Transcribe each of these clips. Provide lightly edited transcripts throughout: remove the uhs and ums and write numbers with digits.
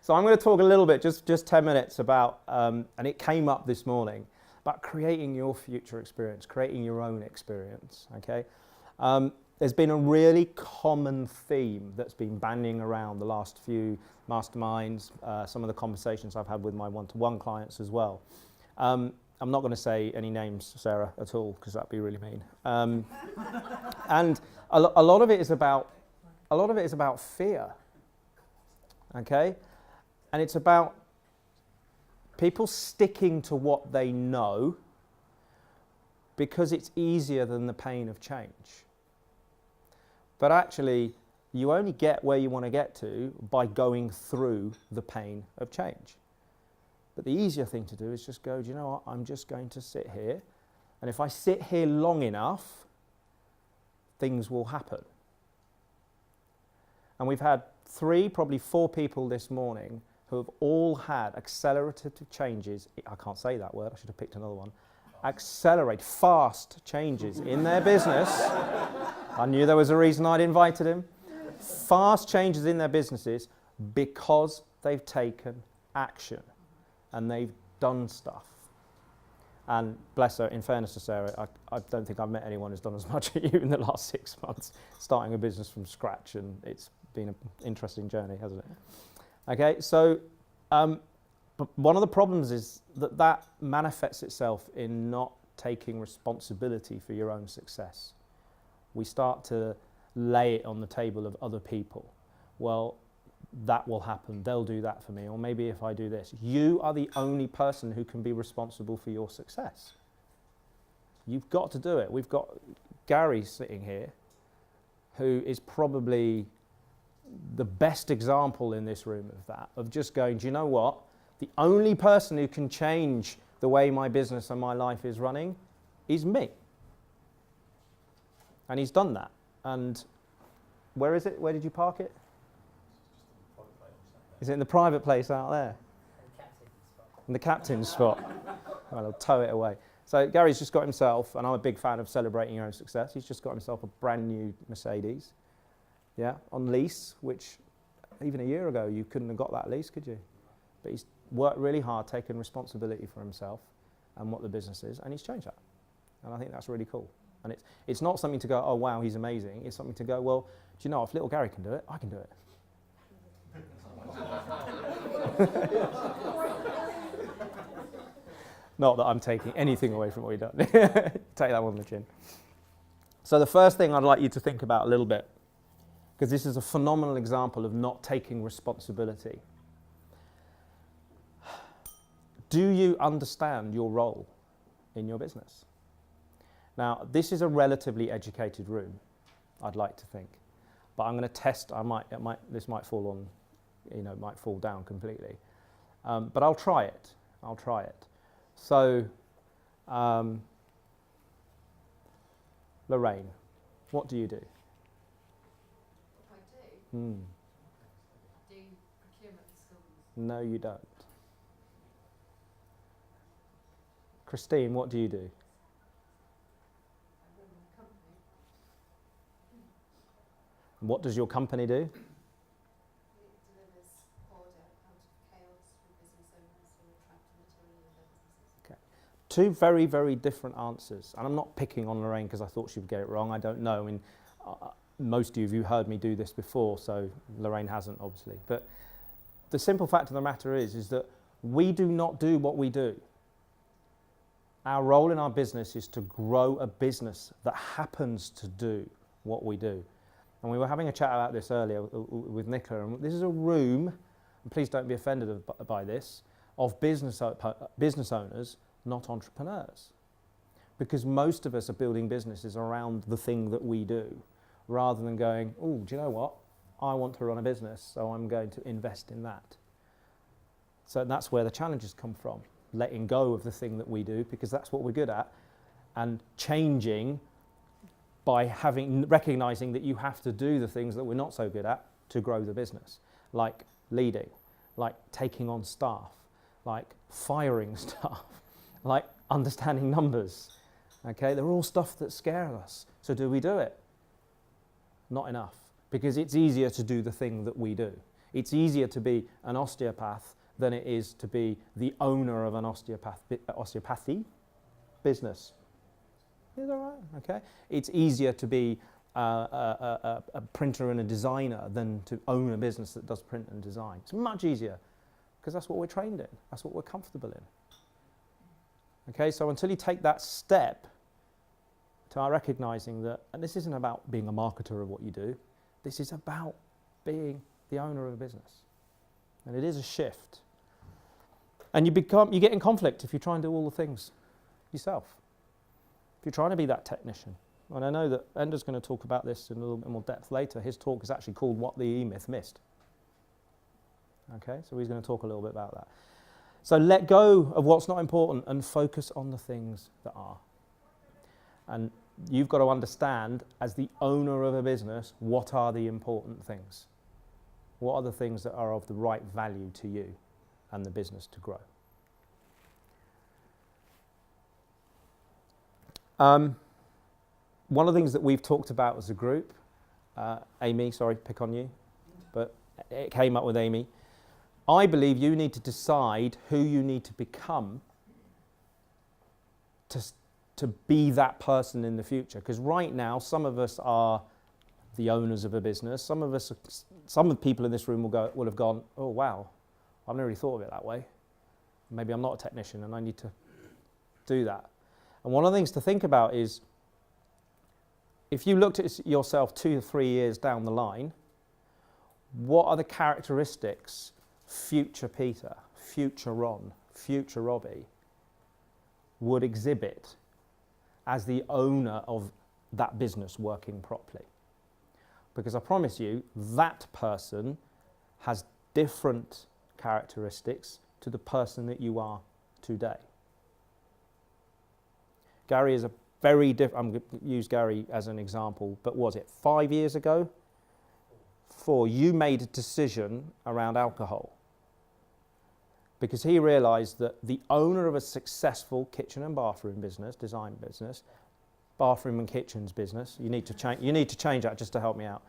So I'm going to talk a little bit, just 10 minutes about, and it came up this morning, about creating your future experience, creating your own experience, okay? There's been a really common theme that's been bandying around the last few masterminds, some of the conversations I've had with my one-to-one clients as well. I'm not going to say any names, Sarah, at all, because that'd be really mean. And a lot of it is about fear, okay? And it's about people sticking to what they know because it's easier than the pain of change. But actually, you only get where you want to get to by going through the pain of change. But the easier thing to do is just go, do you know what, I'm just going to sit here, and if I sit here long enough, things will happen. And we've had 3, probably 4 people this morning who have all had accelerative changes, I can't say that word, I should have picked another one, fast changes in their business. I knew there was a reason I'd invited him. Fast changes in their businesses because they've taken action and they've done stuff. And bless her, in fairness to Sarah, I don't think I've met anyone who's done as much as you in the last 6 months, starting a business from scratch, and it's been an interesting journey, hasn't it? Okay, so but one of the problems is that manifests itself in not taking responsibility for your own success. We start to lay it on the table of other people. Well, that will happen, they'll do that for me, or maybe if I do this. You are the only person who can be responsible for your success. You've got to do it. We've got Gary sitting here, who is probably the best example in this room of that, of just going, do you know what? The only person who can change the way my business and my life is running is me. And he's done that. And where is it? Where did you park it? Is it in the private place out there? In the captain's spot. Well, I'll tow it away. So Gary's just got himself, and I'm a big fan of celebrating your own success, he's just got himself a brand new Mercedes, yeah, on lease, which even a year ago you couldn't have got that lease, could you? But he's worked really hard, taken responsibility for himself and what the business is, and he's changed that. And I think that's really cool. And it's not something to go, oh wow, he's amazing. It's something to go, well, do you know, if little Gary can do it, I can do it. Not that I'm taking anything away from what you've done. Take that one on the chin. So the first thing I'd like you to think about a little bit, because this is a phenomenal example of not taking responsibility. Do you understand your role in your business? Now, this is a relatively educated room, I'd like to think. But I'm going to test, this might fall on, it might fall down completely. But I'll try it. So, Lorraine, what do you do? What do I do? I do procurement for schools. No, you don't. Christine, what do you do? I run a company. And what does your company do? It delivers order out of chaos for business owners who attract material in their businesses. Okay. 2 very, very different answers. And I'm not picking on Lorraine because I thought she would get it wrong. I don't know. I mean, most of you heard me do this before, so Lorraine hasn't, obviously. But the simple fact of the matter is that we do not do what we do. Our role in our business is to grow a business that happens to do what we do. And we were having a chat about this earlier with Nicola, and this is a room, and please don't be offended by this, of business owners, not entrepreneurs. Because most of us are building businesses around the thing that we do, rather than going, oh, do you know what? I want to run a business, so I'm going to invest in that. So that's where the challenges come from. Letting go of the thing that we do, because that's what we're good at, and changing by recognizing that you have to do the things that we're not so good at to grow the business, like leading, like taking on staff, like firing staff, like understanding numbers. Okay, they're all stuff that scares us. So do we do it? Not enough, because it's easier to do the thing that we do. It's easier to be an osteopath than it is to be the owner of an osteopathy business. Is that right? Okay. It's easier to be a printer and a designer than to own a business that does print and design. It's much easier because that's what we're trained in. That's what we're comfortable in. Okay, so until you take that step to our recognizing that, and this isn't about being a marketer of what you do, this is about being the owner of a business. And it is a shift. And you get in conflict if you try and do all the things yourself. If you're trying to be that technician. And I know that Ender's going to talk about this in a little bit more depth later. His talk is actually called What the E-Myth Missed. Okay, so he's going to talk a little bit about that. So let go of what's not important and focus on the things that are. And you've got to understand, as the owner of a business, what are the important things? What are the things that are of the right value to you and the business to grow? One of the things that we've talked about as a group, Amy, sorry, pick on you, but it came up with Amy. I believe you need to decide who you need to become to be that person in the future. Because right now, some of us are the owners of a business. Some of the people in this room will have gone, oh wow, I've never really thought of it that way. Maybe I'm not a technician and I need to do that. And one of the things to think about is, if you looked at yourself 2 or 3 years down the line, what are the characteristics future Peter, future Ron, future Robbie would exhibit as the owner of that business working properly? Because I promise you, that person has different characteristics to the person that you are today. Gary is a very different, I'm going to use Gary as an example, but was it 5 years ago? 4, you made a decision around alcohol. Because he realised that the owner of a successful kitchen and bathroom business, design business, bathroom and kitchens business, you need to change that just to help me out.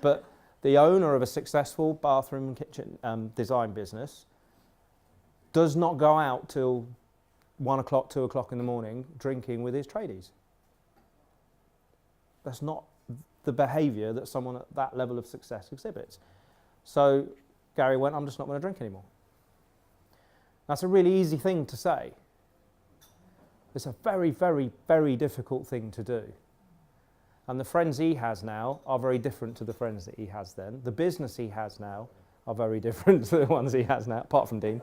But the owner of a successful bathroom and kitchen design business does not go out till 1 o'clock, 2 o'clock in the morning drinking with his tradies. That's not the behaviour that someone at that level of success exhibits. So Gary went, I'm just not going to drink anymore. That's a really easy thing to say. It's a very, very, very difficult thing to do. And the friends he has now are very different to the friends that he has then. The business he has now are very different to the ones he has now, apart from Dean.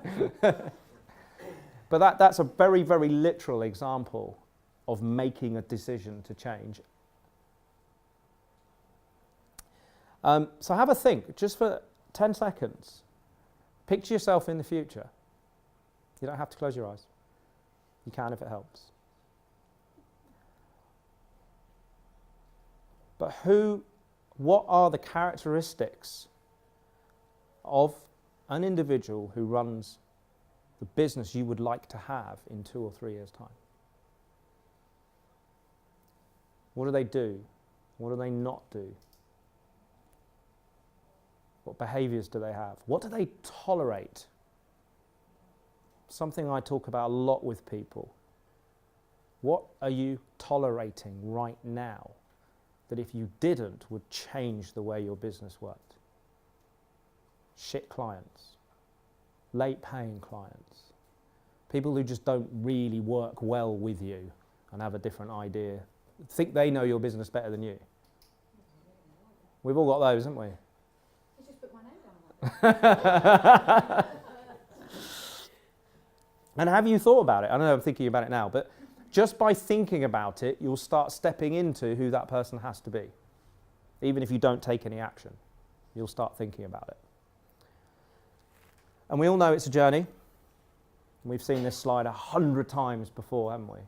But that's a very, very literal example of making a decision to change. So have a think, just for 10 seconds. Picture yourself in the future. You don't have to close your eyes. You can if it helps. But what are the characteristics of an individual who runs the business you would like to have in 2 or 3 years' time? What do they do? What do they not do? What behaviours do they have? What do they tolerate? Something I talk about a lot with people. What are you tolerating right now that if you didn't would change the way your business worked? Shit clients, late paying clients, people who just don't really work well with you and have a different idea, think they know your business better than you. We've all got those, haven't we? You just put my name down on that. And have you thought about it? I know I'm thinking about it now, but just by thinking about it, you'll start stepping into who that person has to be. Even if you don't take any action, you'll start thinking about it. And we all know it's a journey. We've seen this slide 100 times before, haven't we?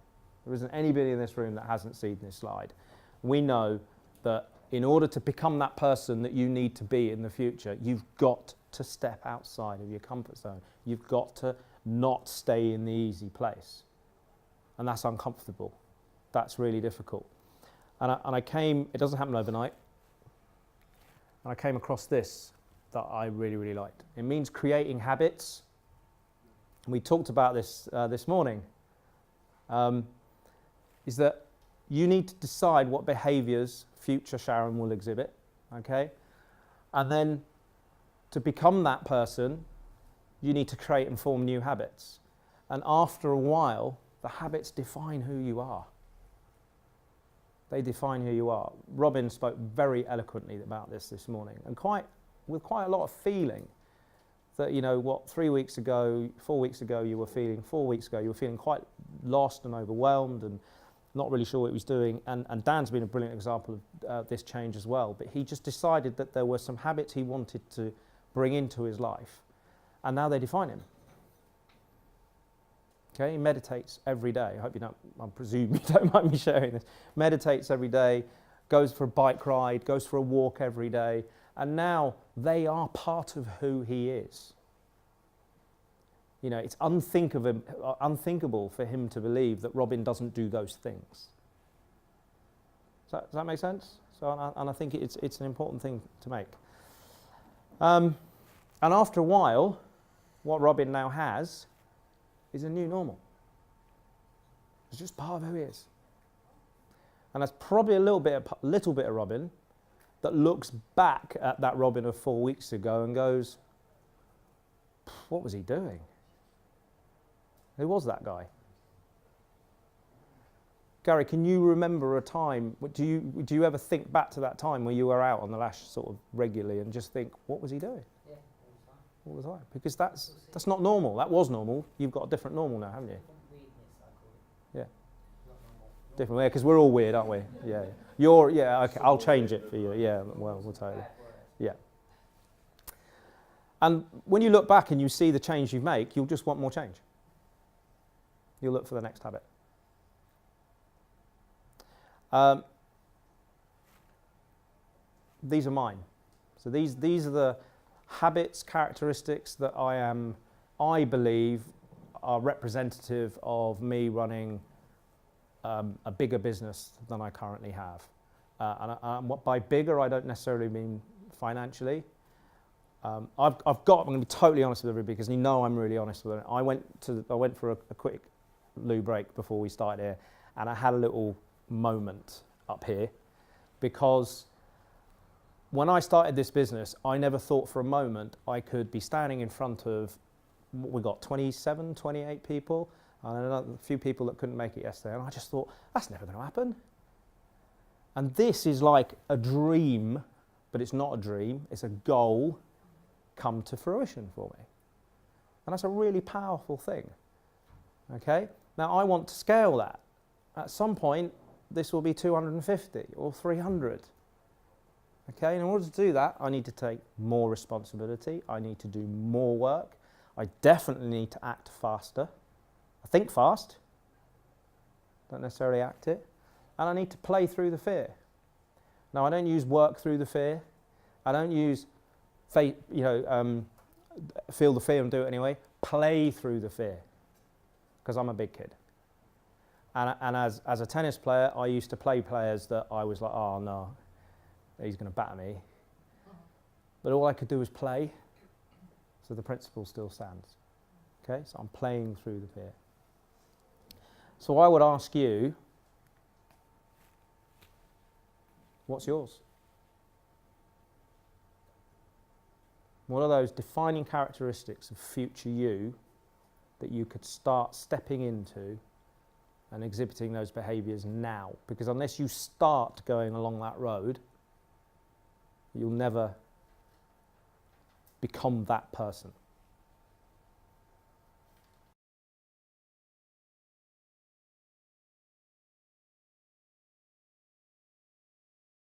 There isn't anybody in this room that hasn't seen this slide. We know that in order to become that person that you need to be in the future, you've got to step outside of your comfort zone. You've got to not stay in the easy place. And that's uncomfortable. That's really difficult. And I came, it doesn't happen overnight, and I came across this that I really, really liked. It means creating habits. We talked about this this morning. Is that you need to decide what behaviours future Sharon will exhibit, okay? And then to become that person, you need to create and form new habits. And after a while, the habits define who you are. They define who you are. Robin spoke very eloquently about this morning, and with quite a lot of feeling that, 4 weeks ago you were feeling, 4 weeks ago you were feeling quite lost and overwhelmed and not really sure what he was doing. And Dan's been a brilliant example of this change as well. But he just decided that there were some habits he wanted to bring into his life, and now they define him. Okay, he meditates every day. I presume you don't mind me sharing this. Meditates every day, goes for a bike ride, goes for a walk every day, and now they are part of who he is. It's unthinkable for him to believe that Robin doesn't do those things. Does that make sense? And I think it's an important thing to make. And after a while, what Robin now has is a new normal. It's just part of who he is. And that's probably a little bit of Robin that looks back at that Robin of 4 weeks ago and goes, what was he doing? Who was that guy? Gary, can you remember a time, do you ever think back to that time where you were out on the lash sort of regularly and just think, what was he doing? Yeah, All the time. Because that's not normal. That was normal. You've got a different normal now, haven't you? Yeah. Different way, because we're all weird, aren't we? Yeah. Okay, I'll change it for you. Yeah, well, we'll totally. Yeah. And when you look back and you see the change you make, you'll just want more change. You'll look for the next habit. These are mine. So these are the habits, characteristics that I believe are representative of me running a bigger business than I currently have. And by bigger, I don't necessarily mean financially. I'm going to be totally honest with everybody because you know I'm really honest with it. I went for a quick loo break before we started here, and I had a little moment up here because when I started this business, I never thought for a moment I could be standing in front of, we got 27, 28 people, and a few people that couldn't make it yesterday, and I just thought, that's never going to happen. And this is like a dream, but it's not a dream, it's a goal come to fruition for me. And that's a really powerful thing. Okay? Now I want to scale that. At some point, this will be 250 or 300. Okay, and in order to do that, I need to take more responsibility. I need to do more work. I definitely need to act faster. I think fast, don't necessarily act it. And I need to play through the fear. Now, I don't use work through the fear. I don't use, feel the fear and do it anyway. Play through the fear, because I'm a big kid. And as a tennis player, I used to play players that I was like, oh no, he's going to batter me. But all I could do was play, so the principle still stands. Okay, so I'm playing through the fear. So I would ask you, what's yours? What are those defining characteristics of future you that you could start stepping into and exhibiting those behaviours now? Because unless you start going along that road, you'll never become that person.